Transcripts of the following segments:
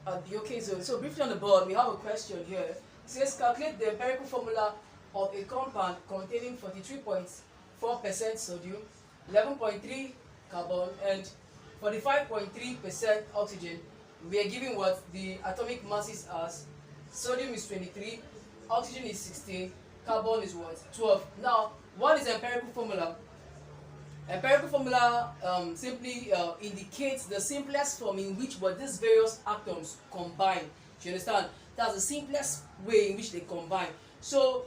at the OK zone. So briefly on the board, we have a question here. It says calculate the empirical formula of a compound containing 43.4% sodium, 11.3 carbon, and 45.3% oxygen. We are given what the atomic masses as. Sodium is 23, oxygen is 16, carbon is what? 12. Now, what is the empirical formula? Empirical formula simply indicates the simplest form in which what these various atoms combine. Do you understand? That's the simplest way in which they combine. So,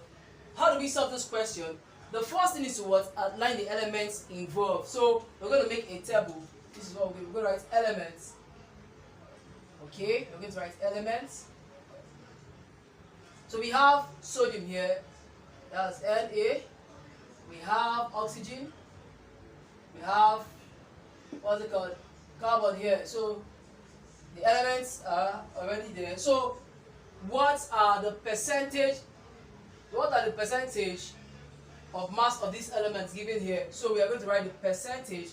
how do we solve this question? The first thing is to what? Outline the elements involved. So, we're going to make a table. This is what we're going to write elements. Okay, we're going to write elements. So we have sodium here, that's Na. We have oxygen. We have, what's it called? Carbon here. So the elements are already there. So what are the percentage of mass of these elements given here? So we are going to write the percentage.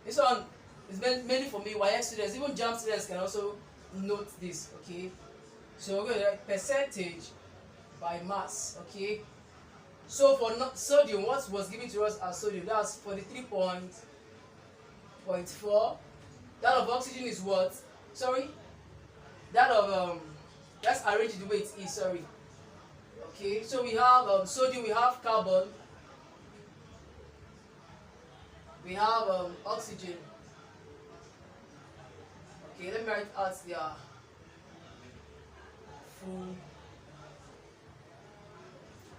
This one is mainly for me, YX students, even Jamb students can also note this, okay? So we're going to write percentage by mass, okay? So for sodium, what was given to us as sodium? That's 43.4. That of oxygen is what? Sorry? That of, let's arrange the way it is, sorry. Okay, so we have sodium, we have carbon, we have oxygen. Okay, let me write out their full.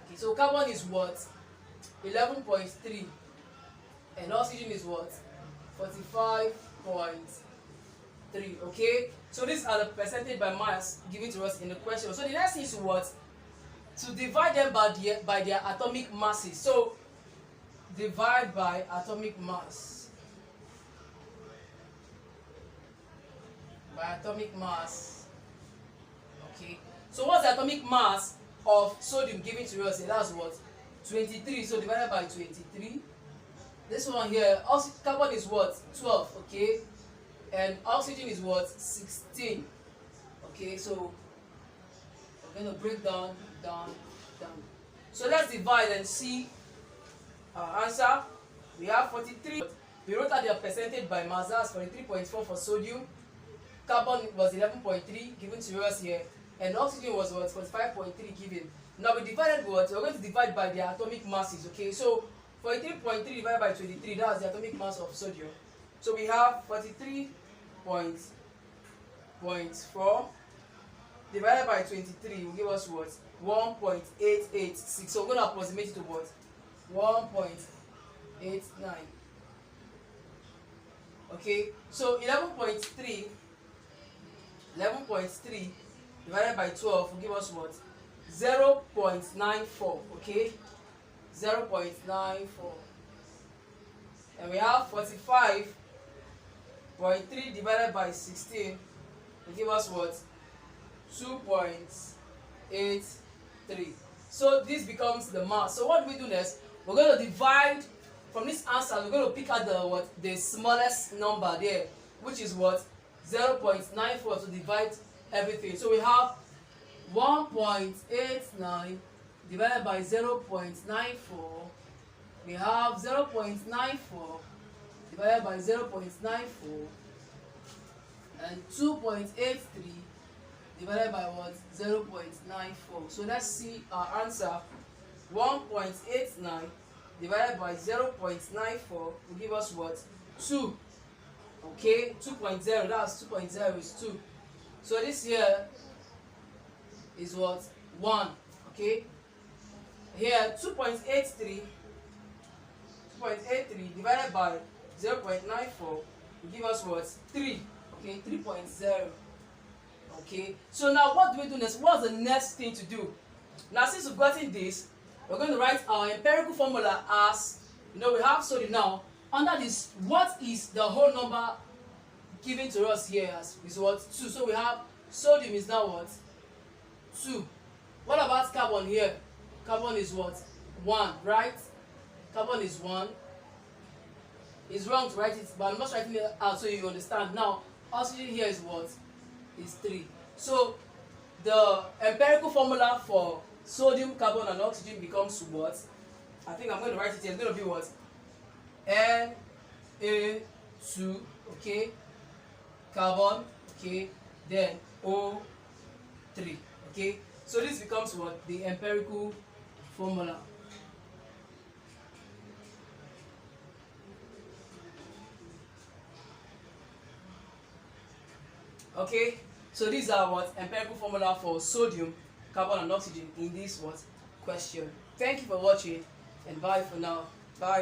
Okay, so carbon is what? 11.3, and oxygen is what? 45.3. Okay, so these are the percentage by mass given to us in the question. So the next thing is what? To divide them by their atomic masses. So divide by atomic mass. By atomic mass. Okay. So what's the atomic mass of sodium given to us? That's what? 23. So divided by 23. This one here, carbon is what? 12. Okay. And oxygen is what? 16. Okay. So we're going to break down. So let's divide and see our answer. We have 43. We wrote out their percentage by mass. That's 43.4 for sodium. Carbon was 11.3 given to us here, and oxygen was what? 45.3 given. Now we divided what? We're going to divide by their atomic masses. Okay, so 43.3 divided by 23, that's the atomic mass of sodium. So we have 43.4 divided by 23 will give us what? 1.886. So we're going to approximate it to what? 1.89. Okay, so 11.3 divided by 12 will give us what? 0.94. Okay, 0.94. And we have 45.3 divided by 16 will give us what? 2.83. So this becomes the mass. So what do we do next? We're going to divide from this answer. We're going to pick out the smallest number there, which is what? 0.94 to divide everything. So we have 1.89 divided by 0.94. We have 0.94 divided by 0.94, and 2.83 divided by what? 0.94. So let's see our answer. 1.89 divided by 0.94 will give us what? 2. Okay, 2.0, that's 2.0 is 2. So this here is what? 1. Okay, here 2.83 divided by 0.94 will give us what? 3. Okay, 3.0. Okay, so now what do we do next? What's the next thing to do? Now since we've gotten this, we're going to write our empirical formula as, we have sodium now. Under this, what is the whole number given to us here as is what? 2. So we have sodium is now what? 2. What about carbon here? Carbon is what? 1, right? Carbon is 1. It's wrong to write it, but I'm not writing it out so you understand. Now, oxygen here is what? is 3. So the empirical formula for sodium, carbon, and oxygen becomes what? I think I'm going to write it here. It's going to be what? Na2, okay, carbon, okay, then O3, okay. So this becomes what? The empirical formula. Okay, so these are what? Empirical formula for sodium, carbon, and oxygen in this what? Question. Thank you for watching, and bye for now. Bye.